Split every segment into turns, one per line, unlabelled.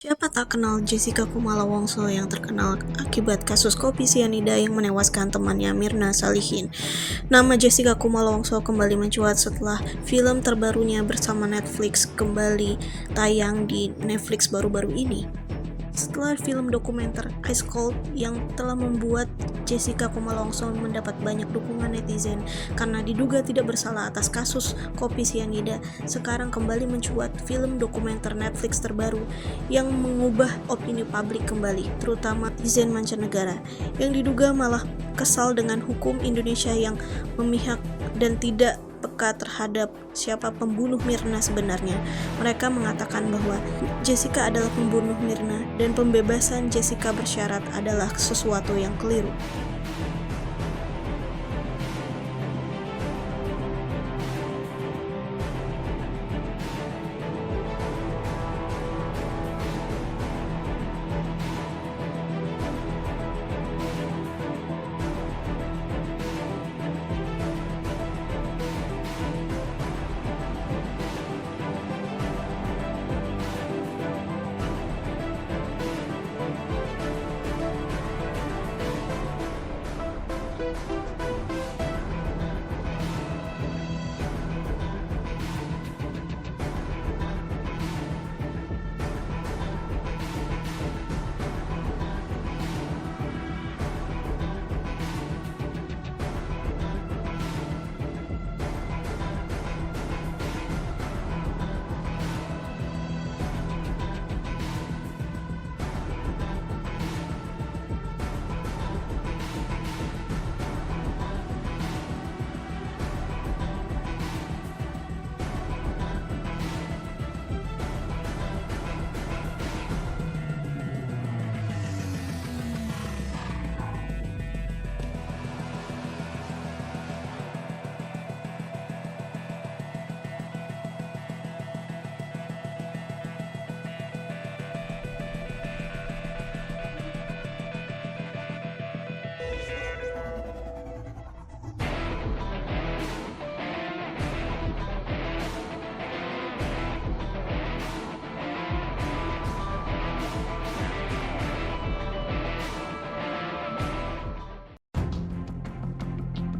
Siapa tak kenal Jessica Kumala Wongso yang terkenal akibat kasus kopi sianida yang menewaskan temannya Mirna Salihin. Nama Jessica Kumala Wongso kembali mencuat setelah film terbarunya bersama Netflix kembali tayang di Netflix baru-baru ini. Setelah film dokumenter Ice Cold yang telah membuat Jessica Kumala Wongso mendapat banyak dukungan netizen karena diduga tidak bersalah atas kasus kopi sianida, sekarang kembali mencuat film dokumenter Netflix terbaru yang mengubah opini publik kembali, terutama netizen mancanegara, yang diduga malah kesal dengan hukum Indonesia yang memihak dan tidak peka terhadap siapa pembunuh Mirna sebenarnya. Mereka mengatakan bahwa Jessica adalah pembunuh Mirna dan pembebasan Jessica bersyarat adalah sesuatu yang keliru.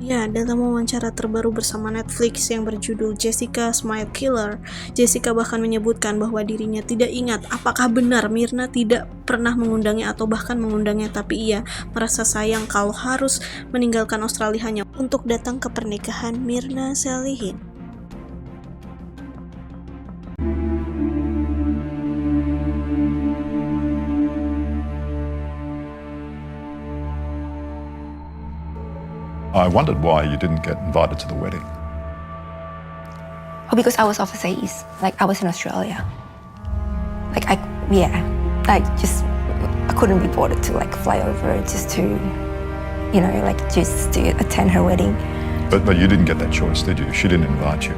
Ya, dalam wawancara terbaru bersama Netflix yang berjudul Jessica Smile Killer, Jessica bahkan menyebutkan bahwa dirinya tidak ingat apakah benar Mirna tidak pernah mengundangnya atau bahkan mengundangnya, tapi ia merasa sayang kalau harus meninggalkan Australia hanya untuk datang ke pernikahan Mirna Salihin.
I wondered why you didn't get invited to the wedding.
Oh, because I was overseas. Like, I was in Australia. I couldn't be bothered to fly over just to, just to attend her wedding.
But you didn't get that choice, did you? She didn't invite you.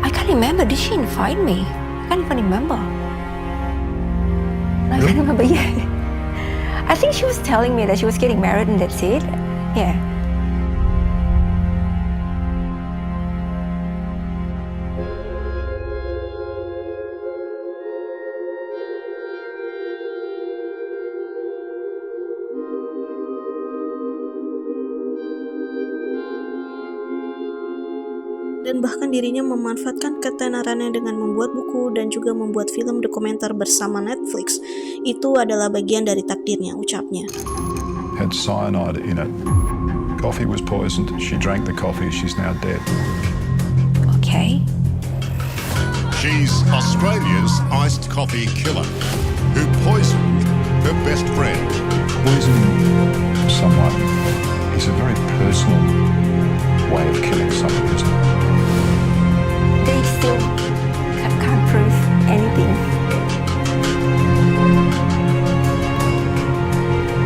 I can't remember. Did she invite me? I can't even remember. I can't remember, yeah. I think she was telling me that she was getting married and that's it. Yeah.
Dan bahkan dirinya memanfaatkan ketenarannya dengan membuat buku dan juga membuat film dokumenter bersama Netflix. Itu adalah bagian dari takdirnya, ucapnya.
Had cyanide in it. Coffee was poisoned. She drank the coffee. She's now dead.
Okay.
She's Australia's iced coffee killer who poisoned her best friend.
Poisoning someone is a very personal way of killing someone, isn't it?
They still can't prove anything.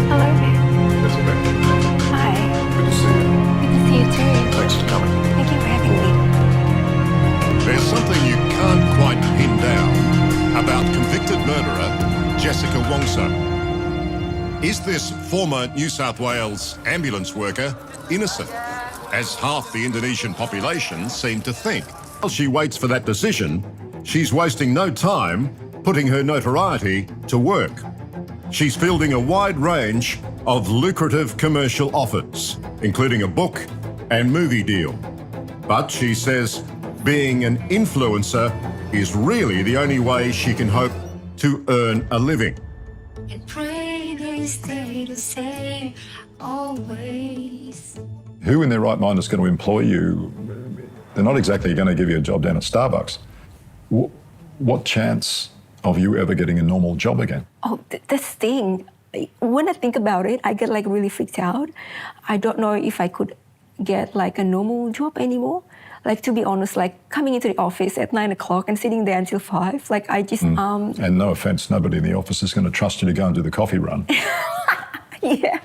Hello.
That's okay.
Hi.
Good to see you.
Good to see you too.
Thanks for coming.
Thank you for having me.
There's something you can't quite pin down about convicted murderer Jessica Wongso. Is this former New South Wales ambulance worker innocent, as half the Indonesian population seem to think? While she waits for that decision, she's wasting no time putting her notoriety to work. She's fielding a wide range of lucrative commercial offers, including a book and movie deal. But she says being an influencer is really the only way she can hope to earn a living.
And pray they stay the same always.
Who in their right mind is going to employ you? They're not exactly going to give you a job down at Starbucks. What chance of you ever getting a normal job again?
Oh, that's the thing. When I think about it, I get like really freaked out. I don't know if I could get like a normal job anymore. Like, to be honest, like coming into the office at 9 o'clock and sitting there until 5, like I just...
And no offense, nobody in the office is going to trust you to go and do the coffee run.
Yeah,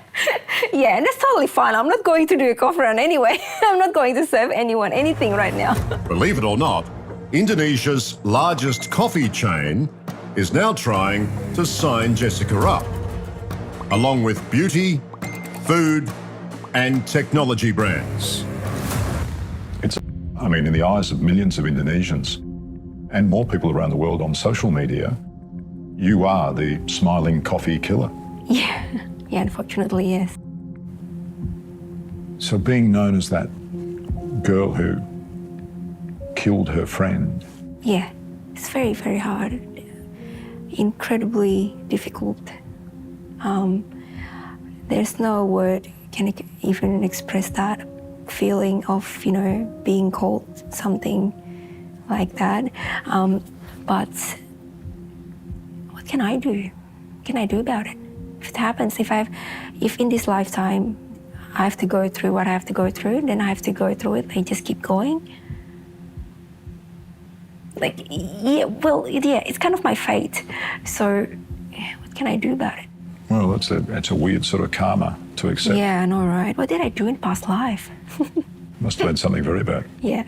and that's totally fine. I'm not going to do a coffee run anyway. I'm not going to serve anyone anything right now.
Believe it or not, Indonesia's largest coffee chain is now trying to sign Jessica up, along with beauty, food, and technology brands.
In the eyes of millions of Indonesians and more people around the world on social media, you are the smiling coffee killer.
Yeah, unfortunately, yes.
So being known as that girl who killed her friend.
Yeah, it's very, very hard. Incredibly difficult. There's no word can even express that feeling of, being called something like that. But what can I do? What can I do about it? If it happens, if in this lifetime I have to go through what I have to go through, then I have to go through it. I just keep going. It's kind of my fate. So what can I do about it?
Well, that's a weird sort of karma to accept.
Yeah, I know, right? What did I do in past life?
Must have been something very bad.
Yeah.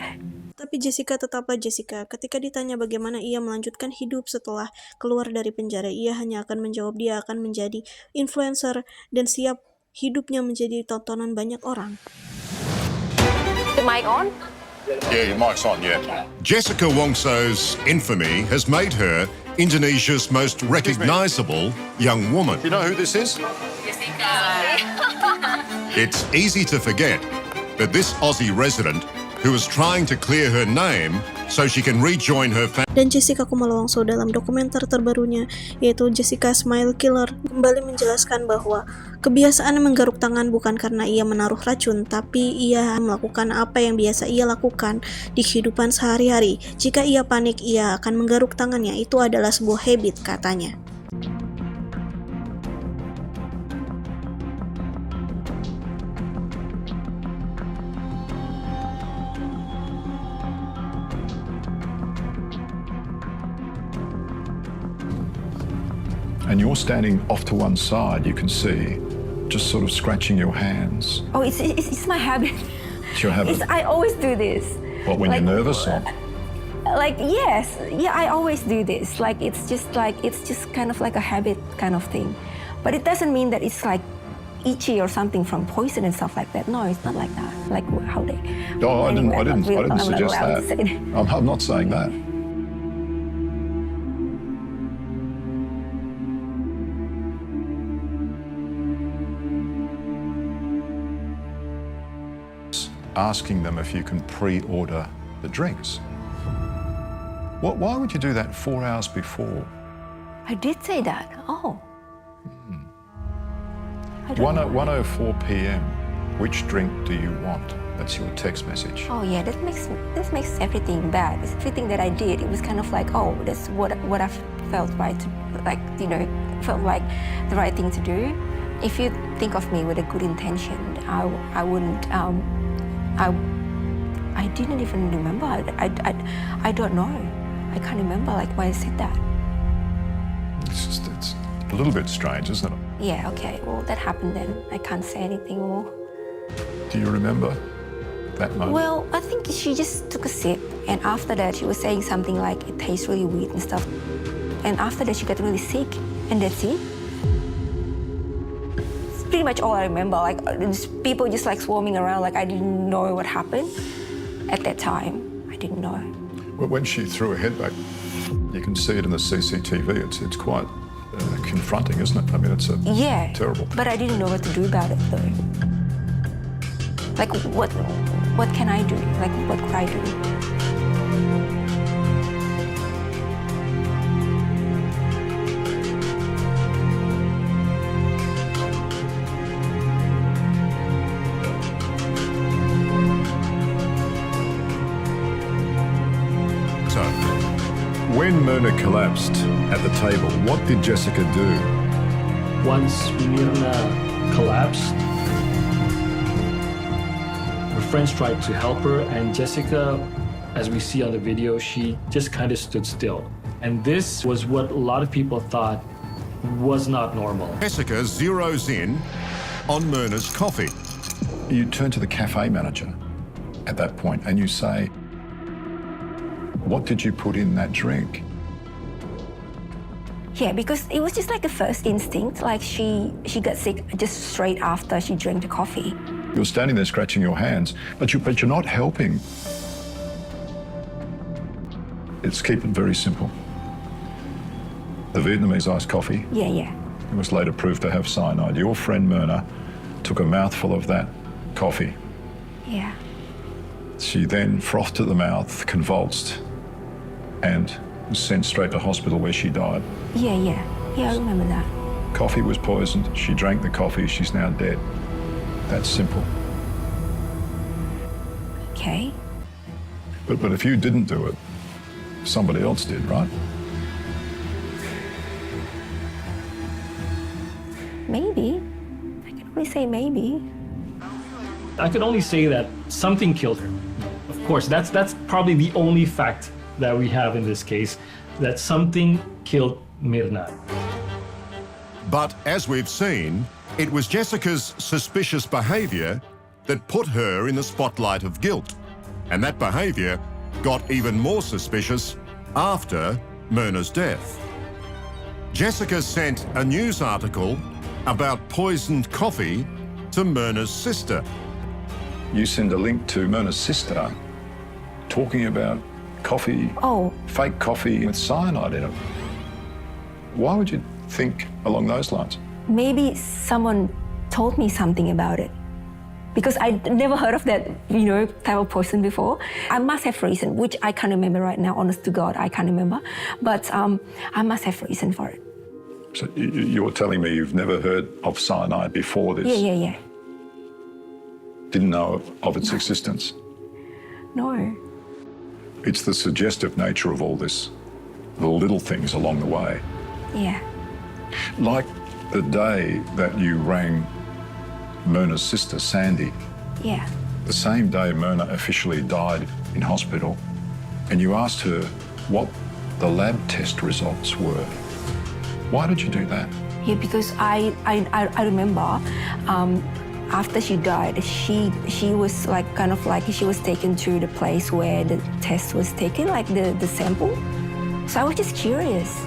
Tapi Jessica tetaplah Jessica. Ketika ditanya bagaimana ia melanjutkan hidup setelah keluar dari penjara, ia hanya akan menjawab dia akan menjadi influencer dan siap hidupnya menjadi tontonan banyak orang.
The mic on?
Yeah, your mic's on, yeah.
Jessica Wongso's infamy has made her Indonesia's most recognisable young woman.
You know who this is?
It's easy to forget that this Aussie resident who is trying to clear her name so she can rejoin her family.
Dan Jessica Kumala Wongso dalam dokumenter terbarunya, yaitu Jessica Smile Killer, kembali menjelaskan bahwa kebiasaan menggaruk tangan bukan karena ia menaruh racun, tapi ia melakukan apa yang biasa ia lakukan di kehidupan sehari-hari. Jika ia panik, ia akan menggaruk tangannya. Itu adalah sebuah habit, katanya.
And you're standing off to one side, you can see, just sort of scratching your hands.
Oh, it's my habit.
It's your habit.
I always do this.
What, when you're nervous or?
Yes. Yeah, I always do this. It's just kind of like a habit kind of thing. But it doesn't mean that it's like itchy or something from poison and stuff like that. No, it's not like that. Like how they...
Oh,
anyway,
I didn't suggest that. I'm not saying that. Asking them if you can pre-order the drinks. Why would you do that 4 hours before?
I did say that. Oh. I don't know.
1:04 p.m. Which drink do you want? That's your text message.
Oh yeah, that makes everything bad. It's everything that I did. It was kind of like, oh, that's what I felt right, felt like the right thing to do. If you think of me with a good intention, I wouldn't. I didn't even remember. I don't know. I can't remember why I said that.
It's a little bit strange, isn't it?
Yeah, okay. Well, that happened then. I can't say anything more.
Do you remember that moment?
Well, I think she just took a sip, and after that she was saying something like it tastes really weird and stuff. And after that she got really sick, and that's it. Pretty much all I remember, people just swarming around, I didn't know what happened at that time. I didn't know.
When she threw her head back, You can see it in the CCTV. It's quite confronting, isn't it? I mean, it's
Yeah.
terrible.
But I didn't know what to do about it, though. Like, what can I do? Like, what could I do?
So,
When Mirna collapsed at the table, what did Jessica do?
Once Mirna collapsed, her friends tried to help her, and Jessica, as we see on the video, she just kind of stood still. And this was what a lot of people thought was not normal.
Jessica zeroes in on Mirna's coffee.
You turn to the cafe manager at that point and you say, what did you put in that drink?
Yeah, because it was just like the first instinct. Like she got sick just straight after she drank the coffee.
You're standing there scratching your hands, but you're not helping. Let's keep it very simple. The Vietnamese iced coffee,
Yeah.
it was later proved to have cyanide. Your friend Mirna took a mouthful of that coffee.
Yeah.
She then frothed at the mouth, convulsed, and was sent straight to hospital where she died.
Yeah, I remember that.
Coffee was poisoned. She drank the coffee. She's now dead. That's simple.
Okay.
But if you didn't do it, somebody else did, right?
Maybe. I can only say maybe.
I could only say that something killed her. Of course, that's probably the only fact that we have in this case, that something killed Mirna.
But as we've seen, it was Jessica's suspicious behaviour that put her in the spotlight of guilt. And that behaviour got even more suspicious after Mirna's death. Jessica sent a news article about poisoned coffee to Mirna's sister.
You send a link to Mirna's sister talking about coffee, fake coffee with cyanide in it. Why would you think along those lines?
Maybe someone told me something about it. Because I never heard of that, type of person before. I must have reason, which I can't remember right now, honest to God, I can't remember. But I must have reason for it.
So you're telling me you've never heard of cyanide before this?
Yeah.
Didn't know of its existence?
No.
It's the suggestive nature of all this, the little things along the way.
Yeah.
Like the day that you rang Mirna's sister, Sandy.
Yeah.
The same day Mirna officially died in hospital, and you asked her what the lab test results were. Why did you do that?
Yeah, because I remember after she died, she was she was taken to the place where the test was taken, like the sample. So I was just curious,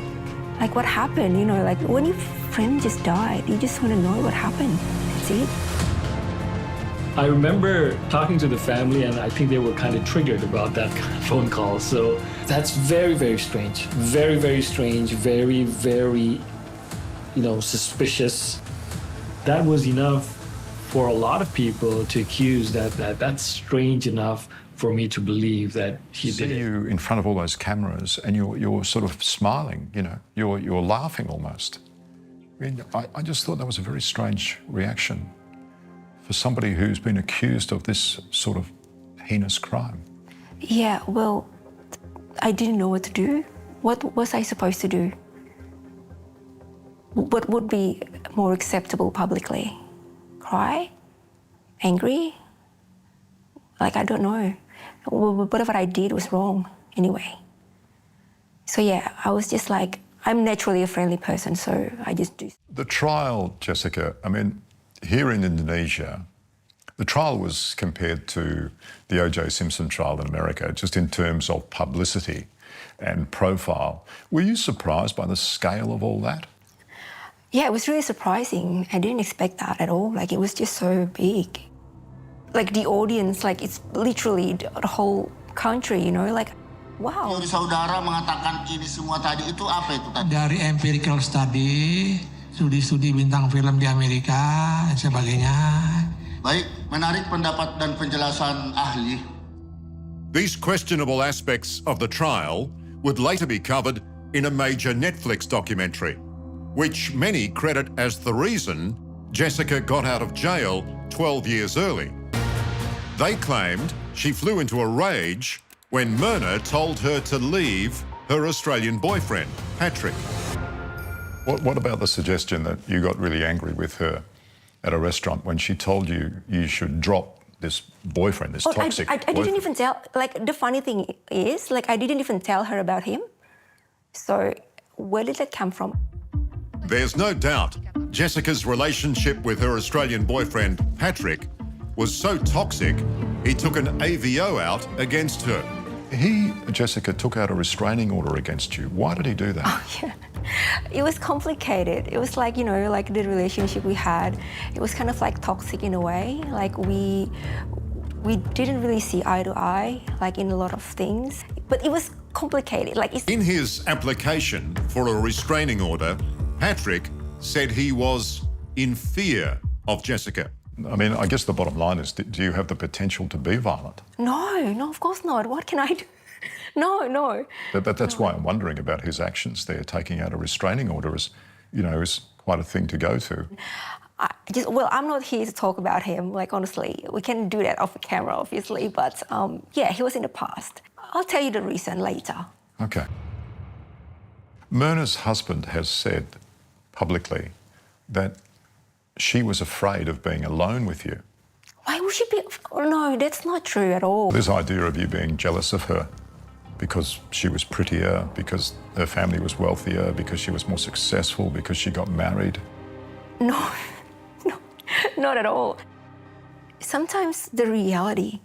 like what happened, like when your friend just died, you just want to know what happened. That's it.
I remember talking to the family, and I think they were kind of triggered about that kind of phone call. So that's very, very strange. Very, very strange. Very, very, suspicious. That was enough for a lot of people to accuse that's strange enough for me to believe that he did it.
You in front of all those cameras, and you're sort of smiling. You're laughing almost. I mean, I just thought that was a very strange reaction for somebody who's been accused of this sort of heinous crime.
Yeah, well, I didn't know what to do. What was I supposed to do? What would be more acceptable publicly? Cry? Angry? Like, I don't know. Whatever I did was wrong anyway. So yeah, I was just like, I'm naturally a friendly person, so I just do.
The trial, Jessica, I mean, here in Indonesia, the trial was compared to the O.J. Simpson trial in America, just in terms of publicity and profile. Were you surprised by the scale of all that?
Yeah, it was really surprising. I didn't expect that at all. Like, it was just so big. Like, the audience, like, it's literally the whole country, like, Wow.
Teori saudara mengatakan ini semua tadi itu apa itu tadi?
Dari empirical study, studi-studi bintang film di Amerika, dan sebagainya.
Baik, menarik pendapat dan penjelasan ahli.
These questionable aspects of the trial would later be covered in a major Netflix documentary, which many credit as the reason Jessica got out of jail 12 years early. They claimed she flew into a rage when Mirna told her to leave her Australian boyfriend, Patrick.
What about the suggestion that you got really angry with her at a restaurant when she told you you should drop this boyfriend, this toxic
I
boyfriend?
didn't even tell, like, the funny thing is, like, I didn't even tell her about him. So where did that come from?
There's no doubt Jessica's relationship with her Australian boyfriend, Patrick, was so toxic, he took an AVO out against her.
Jessica, took out a restraining order against you. Why did he do that?
Yeah. It was complicated. It was like, you know, like the relationship we had, it was kind of like toxic in a way. Like we didn't really see eye to eye, like in a lot of things. But it was complicated. Like
In his application for a restraining order, Patrick said he was in fear of Jessica.
I mean, I guess the bottom line is, do you have the potential to be violent?
No, of course not. What can I do? No.
That's why I'm wondering about his actions there. Taking out a restraining order is quite a thing to go to.
I'm not here to talk about him, like, honestly. We can do that off the camera, obviously, but yeah, he was in the past. I'll tell you the reason later.
Okay. Mirna's husband has said publicly that she was afraid of being alone with you.
Why would she be? Oh, no, that's not true at all.
This idea of you being jealous of her because she was prettier, because her family was wealthier, because she was more successful, because she got married.
No, not at all. Sometimes the reality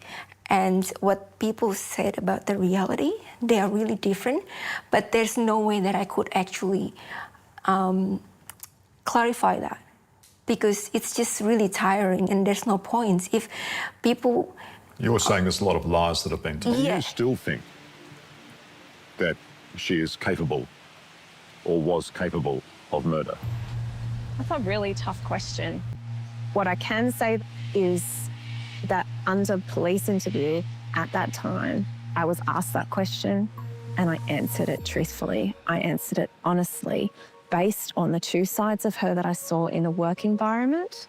and what people said about the reality, they are really different, but there's no way that I could actually clarify that, because it's just really tiring and there's no point. If people...
You're saying there's a lot of lies that have been told.
Yeah.
You still think that she is capable or was capable of murder?
That's a really tough question. What I can say is that under police interview at that time, I was asked that question and I answered it truthfully. I answered it honestly, based on the two sides of her that I saw in the work environment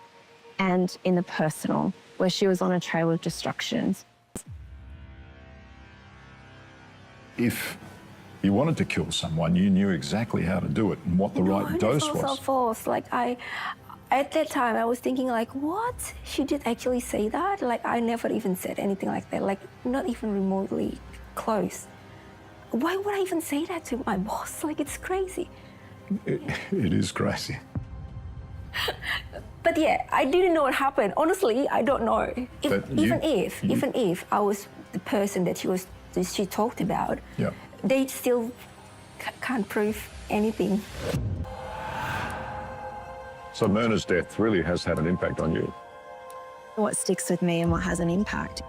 and in the personal, where she was on a trail of destructions.
If you wanted to kill someone, you knew exactly how to do it and what the right dose
It was
was.
so false. Like, at that time, I was thinking, like, what? She did actually say that? Like, I never even said anything like that. Like, not even remotely close. Why would I even say that to my boss? Like, it's crazy.
It is crazy.
But yeah, I didn't know what happened. Honestly, I don't know. Even if I was the person that she talked about,
Yeah.
they still can't prove anything.
So Mirna's death really has had an impact on you.
What sticks with me and what has an impact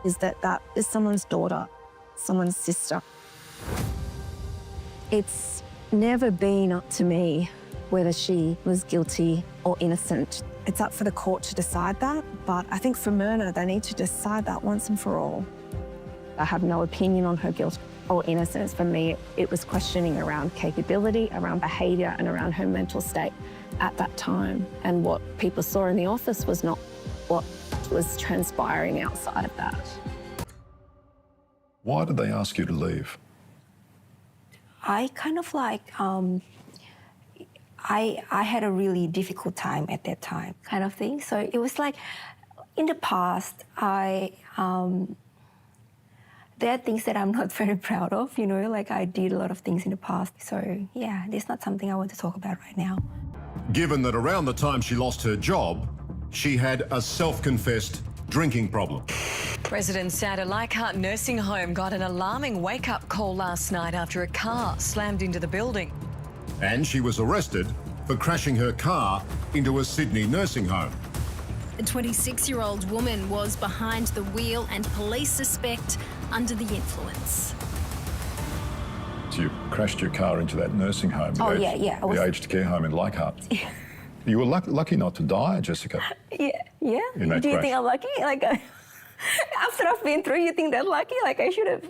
is that that is someone's daughter, someone's sister. It's never been up to me whether she was guilty or innocent. It's up for the court to decide that, but I think for Mirna, they need to decide that once and for all. I have no opinion on her guilt or innocence. For me, it was questioning around capability, around behaviour and around her mental state at that time. And what people saw in the office was not what was transpiring outside of that.
Why did they ask you to leave?
I kind of like, I had a really difficult time at that time, kind of thing. So it was like, in the past, there are things that I'm not very proud of, you know, like I did a lot of things in the past. So yeah, there's not something I want to talk about right now.
Given that around the time she lost her job, she had a self-confessed drinking problem.
Residents at a Leichhardt nursing home got an alarming wake-up call last night after a car slammed into the building.
And she was arrested for crashing her car into a Sydney nursing home.
A 26-year-old woman was behind the wheel and police suspect under the influence.
you crashed your car into that nursing home,
yeah.
the aged care home in Leichhardt. You were lucky not to die, Jessica.
Yeah.
In that
Do you
crash.
think I'm lucky? Like, after I've been through, you think that lucky? Like, I should have,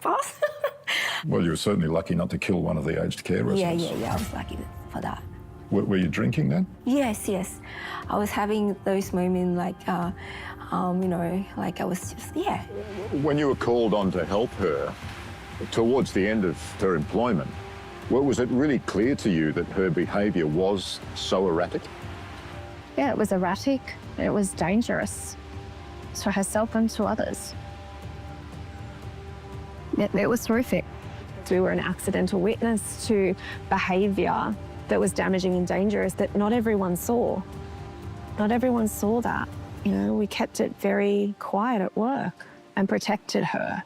passed.
Well, you were certainly lucky not to kill one of the aged care residents.
Yeah. I was lucky for that.
Were you drinking then?
Yes. I was having those moments like, like I was just,
When you were called on to help her towards the end of her employment, was it really clear to you that her behaviour was so erratic?
Yeah, it was erratic. It was dangerous to herself and to others. It was horrific. We were an accidental witness to behaviour that was damaging and dangerous that not everyone saw. Not everyone saw that. We kept it very quiet at work and protected her.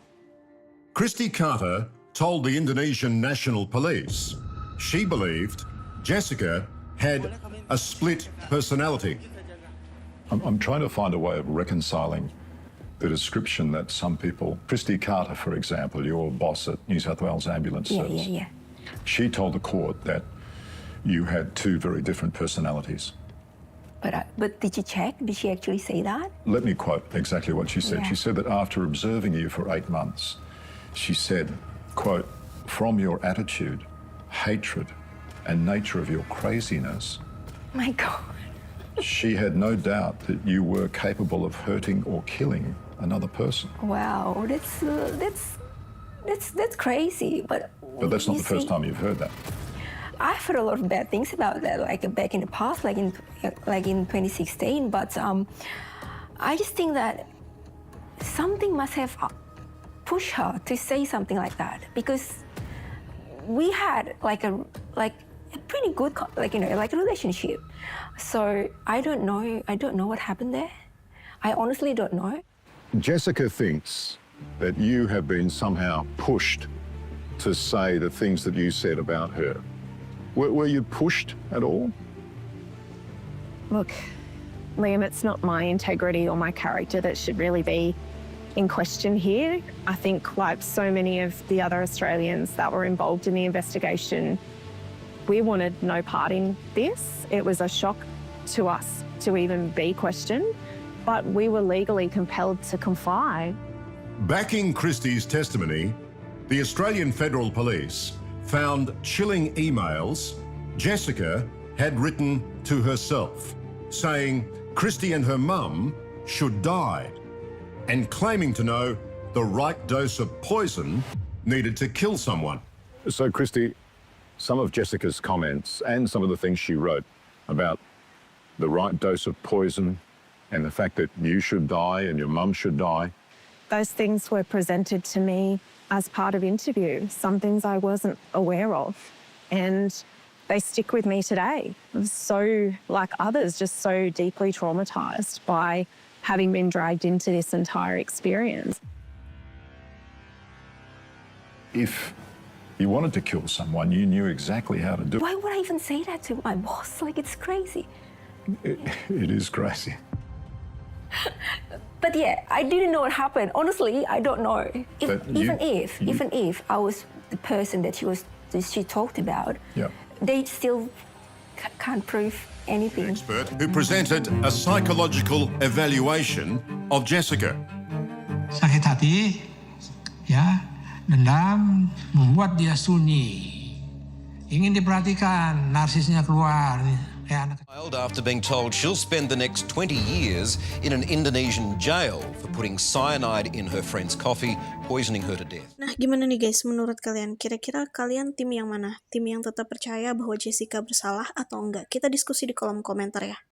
Christy Carter told the Indonesian National Police she believed Jessica had a split personality.
I'm trying to find a way of reconciling the description that some people, Christy Carter, for example, your boss at New South Wales Ambulance Service,
Yeah.
she told the court that you had two very different personalities.
But did you check? Did she actually say that?
Let me quote exactly what she said.
Yeah.
She said that after observing you for 8 months, she said, quote, "From your attitude, hatred, and nature of your craziness,
My God.
she had no doubt that you were capable of hurting or killing another person."
Wow, that's crazy. But
that's not
you
the first
see,
time you've heard that.
I've heard a lot of bad things about that, like back in the past, like in 2016. But I just think that something must have pushed her to say something like that, because we had like a pretty good relationship. So I don't know what happened there. I honestly don't know.
Jessica thinks that you have been somehow pushed to say the things that you said about her. Were you pushed at all?
Look, Liam, it's not my integrity or my character that should really be in question here. I think, like so many of the other Australians that were involved in the investigation, we wanted no part in this. It was a shock to us to even be questioned, but we were legally compelled to comply.
Backing Christie's testimony, the Australian Federal Police found chilling emails Jessica had written to herself, saying Christie and her mum should die, and claiming to know the right dose of poison needed to kill someone.
So, Christy, some of Jessica's comments and some of the things she wrote about the right dose of poison and the fact that you should die and your mum should die.
Those things were presented to me as part of interview, some things I wasn't aware of, and they stick with me today. I'm so, like others, just so deeply traumatised by having been dragged into this entire experience.
If you wanted to kill someone, you knew exactly how to do it.
Why would I even say that to my boss? Like, it's crazy.
It is crazy.
But yeah, I didn't know what happened. Honestly, I don't know. Even if I was the person that she talked about,
yeah,
they still can't prove anything.
Expert who presented a psychological evaluation of Jessica.
Sakit hati, ya, dendam, membuat dia sunyi. Ingin diperhatikan, narsisnya keluar.
After being told she'll spend the next 20 years in an Indonesian jail for putting cyanide in her friend's coffee, poisoning her to death.
Nah, gimana nih guys menurut kalian? Kira-kira kalian tim yang mana? Tim yang tetap percaya bahwa Jessica bersalah atau enggak? Kita diskusi di kolom komentar ya.